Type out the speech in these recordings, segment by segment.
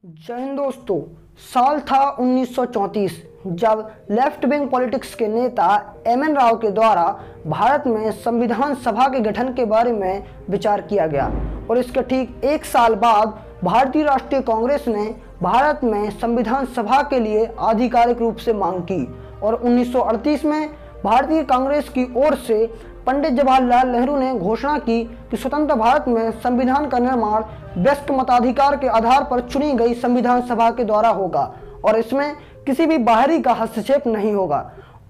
जय हिंद दोस्तों। साल था 1934 जब लेफ्ट विंग पॉलिटिक्स के नेता एम.एन. राव के द्वारा भारत में संविधान सभा के गठन के बारे में विचार किया गया और इसके ठीक एक साल बाद भारतीय राष्ट्रीय कांग्रेस ने भारत में संविधान सभा के लिए आधिकारिक रूप से मांग की और 1938 में भारतीय कांग्रेस की ओर से पंडित जवाहरलाल नेहरू ने घोषणा की कि स्वतंत्र भारत में संविधान का निर्माण व्यस्त मताधिकार के आधार पर चुनी गई संविधान सभा के द्वारा होगा और इसमें किसी भी बाहरी का हस्तक्षेप नहीं होगा।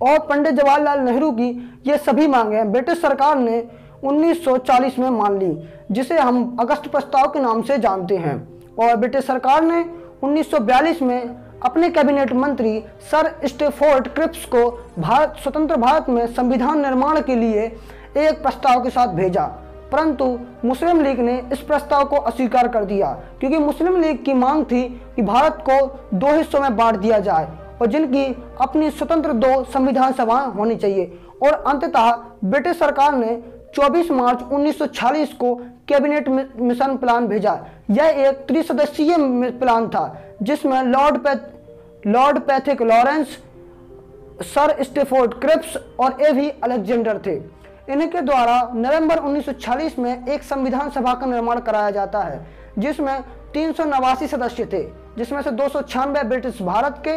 और पंडित जवाहरलाल नेहरू की ये सभी मांगें ब्रिटिश सरकार ने 1940 में मान ली, जिसे हम अगस्त प्रस्ताव के नाम से जानते हैं। और ब्रिटिश सरकार ने 1942 में अपने कैबिनेट मंत्री सर स्टैफोर्ड क्रिप्स को स्वतंत्र भारत में संविधान निर्माण के लिए एक प्रस्ताव के साथ भेजा, परंतु मुस्लिम लीग ने इस प्रस्ताव को अस्वीकार कर दिया क्योंकि मुस्लिम लीग की मांग थी कि भारत को दो हिस्सों में बांट दिया जाए और जिनकी अपनी स्वतंत्र दो संविधान सभाएं होनी चाहिए। और अंततः ब्रिटिश सरकार ने 24 मार्च 1946 को कैबिनेट मिशन प्लान भेजा। यह एक त्रिसदस्यीय प्लान था जिसमें Lord Pethick Lawrence, Sir Stafford Cripps और ए.वी. अलेक्जेंडर थे। इनके द्वारा नवंबर 1946 में एक संविधान सभा का निर्माण कराया जाता है जिसमें 389 सदस्य थे, जिसमें से 296 ब्रिटिश भारत के,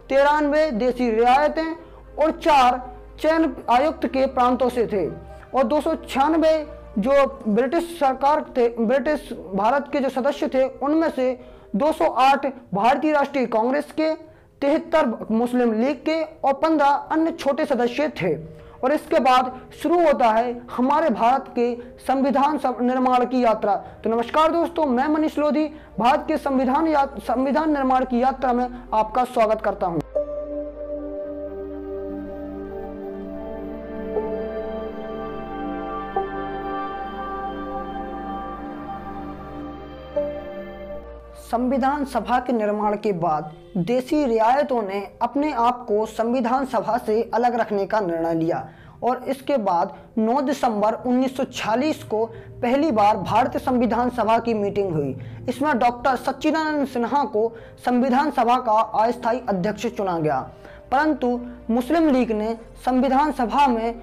93 देसी रियायतें और 4 चयन आयुक्त के प्रांतों से थे और 296 जो ब्रिटिश सरकार थे, ब्रिटिश भारत के जो सदस्य थे उनमें से 208 भारतीय राष्ट्रीय कांग्रेस के, 73 मुस्लिम लीग के और 15 अन्य छोटे सदस्य थे। और इसके बाद शुरू होता है हमारे भारत के संविधान निर्माण की यात्रा। तो नमस्कार दोस्तों, मैं मनीष लोधी भारत के संविधान निर्माण की यात्रा में आपका स्वागत करता हूं। संविधान सभा के निर्माण के बाद देसी रियायतों ने अपने आप को संविधान सभा से अलग रखने का निर्णय लिया और इसके बाद 9 दिसंबर 1946 को पहली बार भारतीय संविधान सभा की मीटिंग हुई। इसमें डॉक्टर सच्चिदानंद सिन्हा को संविधान सभा का अस्थायी अध्यक्ष चुना गया, परंतु मुस्लिम लीग ने संविधान सभा में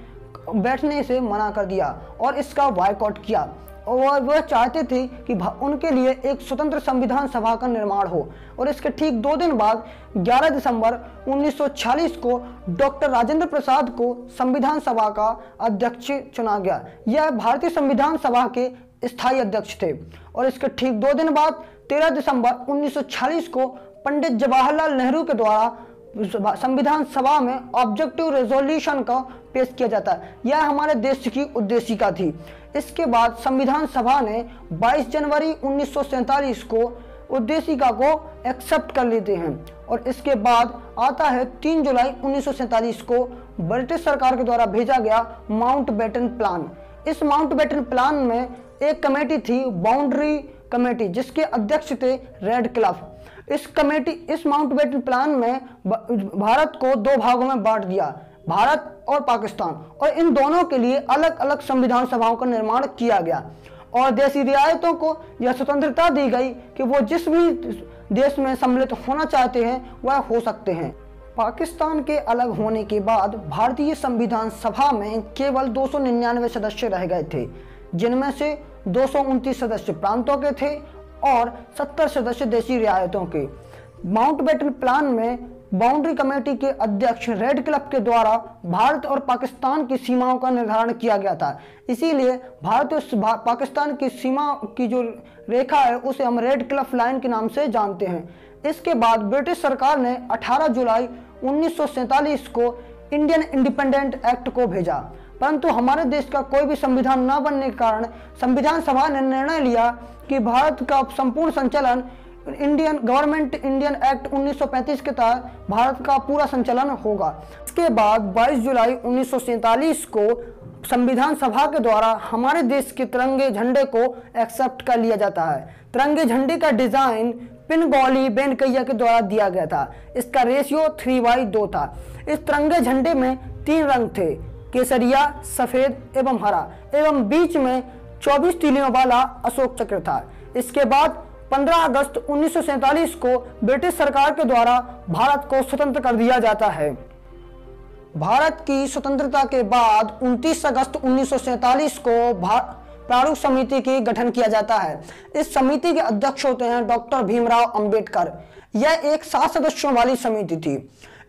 बैठने से मना कर दिया और इसका बायकॉट किया और वह चाहते थे कि उनके लिए एक स्वतंत्र संविधान सभा का निर्माण हो। और इसके ठीक 2 दिन बाद 11 दिसंबर 1946 को डॉक्टर राजेंद्र प्रसाद को संविधान सभा का अध्यक्ष चुना गया। यह भारतीय संविधान सभा के स्थायी अध्यक्ष थे। और इसके ठीक 2 दिन बाद 13 दिसंबर 1946 को पंडित जवाहरलाल नेहरू के द्वारा संविधान सभा में ऑब्जेक्टिव रेजोल्यूशन का पेश किया जाता है। यह हमारे देश की उद्देशिका थी। इसके बाद संविधान सभा ने 22 जनवरी 1947 को उद्देशिका को एक्सेप्ट कर लेते हैं और इसके बाद आता है 3 जुलाई 1947 को ब्रिटिश सरकार के द्वारा भेजा गया माउंटबेटन प्लान। इस माउंटबेटन प्लान में एक कमेटी थी, बाउंड्री कमेटी, जिसके अध्यक्ष थे रेडक्लिफ। इस माउंटबेटन प्लान में भारत को 2 भागों में बांट दिया, भारत और पाकिस्तान, और इन दोनों के लिए अलग अलग संविधान सभाओं का निर्माण किया गया और देसी रियायतों को यह स्वतंत्रता दी गई कि वो जिस भी देश में सम्मिलित होना चाहते हैं वह हो सकते हैं। पाकिस्तान के अलग होने के बाद भारतीय संविधान सभा में केवल 299 सदस्य रह गए थे, जिनमें से 229 सदस्य प्रांतों के थे और 70 सदस्य देसी रियायतों के। माउंटबेटन प्लान में बाउंड्री कमेटी के अध्यक्ष रेडक्लिफ के द्वारा भारत और पाकिस्तान की सीमाओं का निर्धारण किया गया था। इसीलिए भारत और पाकिस्तान की सीमा की जो रेखा है उसे हम रेडक्लिफ लाइन के नाम से जानते हैं। इसके बाद ब्रिटिश सरकार ने 18 जुलाई 1947 को इंडियन इंडिपेंडेंट एक्ट को भेजा, परंतु हमारे देश का कोई भी संविधान न बनने के कारण संविधान सभा ने निर्णय लिया कि भारत का संपूर्ण संचालन इंडियन एक्ट 1935 के तहत भारत का पूरा संचालन होगा। इसके बाद 22 जुलाई 1947 को संविधान सभा के द्वारा हमारे देश के तिरंगे झंडे को एक्सेप्ट कर लिया जाता है। तिरंगे झंडे का डिजाइन पिनगौली बेनकैया के द्वारा दिया गया था। इसका रेशियो 3:2 था। इस तिरंगे झंडे में 3 रंग थे, केसरिया, सफेद एवं हरा, एवं बीच में 24 तीलियों वाला अशोक चक्र था। इसके बाद 15 अगस्त 1947 को ब्रिटिश सरकार के द्वारा भारत को स्वतंत्र कर दिया जाता है। भारत की स्वतंत्रता के बाद 29 अगस्त 1947 को प्रारूप समिति की गठन किया जाता है। इस समिति के अध्यक्ष होते हैं डॉक्टर भीमराव अंबेडकर। यह एक 7 सदस्यों वाली समिति थी।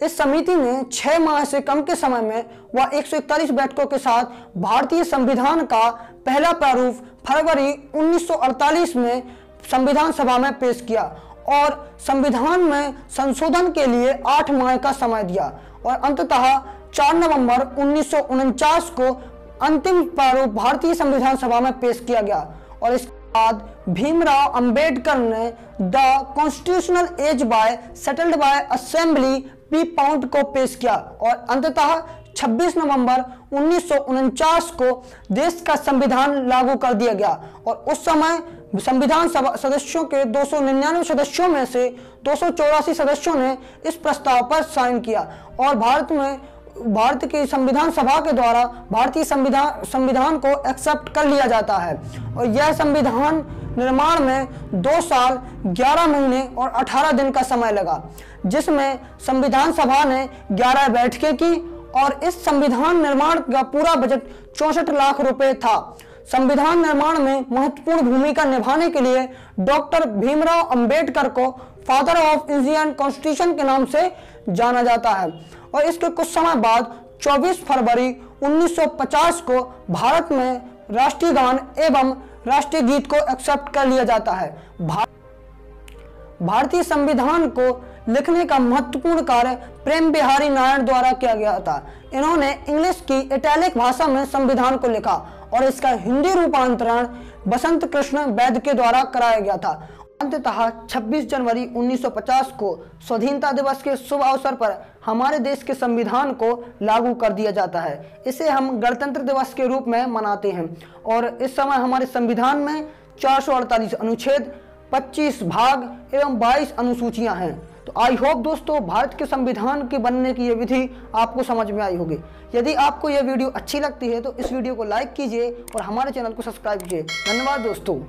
इस समिति ने 6 माह से कम के समय में वह 141 बैठकों के साथ भारतीय संविधान का पहला प्रारूप फरवरी 1948 में संविधान सभा में पेश किया और संविधान में संशोधन के लिए 8 माह का समय दिया और अंततः 4 नवंबर 1949 को अंतिम प्रारूप भारतीय संविधान सभा में पेश किया गया और इसके बाद भीमराव अंबेडकर ने the constitutional age by settled by assembly propound को पेश किया और अंततः 26 नवंबर 1949 को देश का संविधान लागू कर दिया गया और उस समय संविधान सभा सदस्यों के 299 सदस्यों में से 284 सदस्यों ने इस प्रस्ताव पर साइन किया और भारत की संविधान सभा के द्वारा भारतीय संविधान को एक्सेप्ट कर लिया जाता है और यह संविधान निर्माण में 2 साल 11 महीने और 18 दिन का समय लगा, जिसमें संविधान सभा ने 11 बैठकें की और इस संविधान निर्माण का पूरा बजट 64 लाख रुपए था। संविधान निर्माण में महत्वपूर्ण भूमिका निभाने के लिए डॉक्टर भीमराव अंबेडकर को फादर ऑफ इंडियन कॉन्स्टिट्यूशन के नाम से जाना जाता है और इसके कुछ समय बाद 24 फरवरी 1950 को भारत में राष्ट्रीय गान एवं राष्ट्रीय गीत को एक्सेप्ट कर लिया जाता है। भारतीय संविधान को लिखने का महत्वपूर्ण कार्य प्रेम बिहारी नारायण द्वारा किया गया था। इन्होंने इंग्लिश की इटैलिक भाषा में संविधान को लिखा और इसका हिंदी रूपांतरण बसंत कृष्ण वैद्य के द्वारा कराया गया था। अंततः 26 जनवरी 1950 को स्वाधीनता दिवस के शुभ अवसर पर हमारे देश के संविधान को लागू कर दिया जाता है। इसे हम गणतंत्र दिवस के रूप में मनाते हैं और इस समय हमारे संविधान में 448 अनुच्छेद, 25 भाग एवं 22 अनुसूचियां हैं। तो आई होप दोस्तों भारत के संविधान के बनने की ये विधि आपको समझ में आई होगी। यदि आपको यह वीडियो अच्छी लगती है तो इस वीडियो को लाइक कीजिए और हमारे चैनल को सब्सक्राइब कीजिए। धन्यवाद दोस्तों।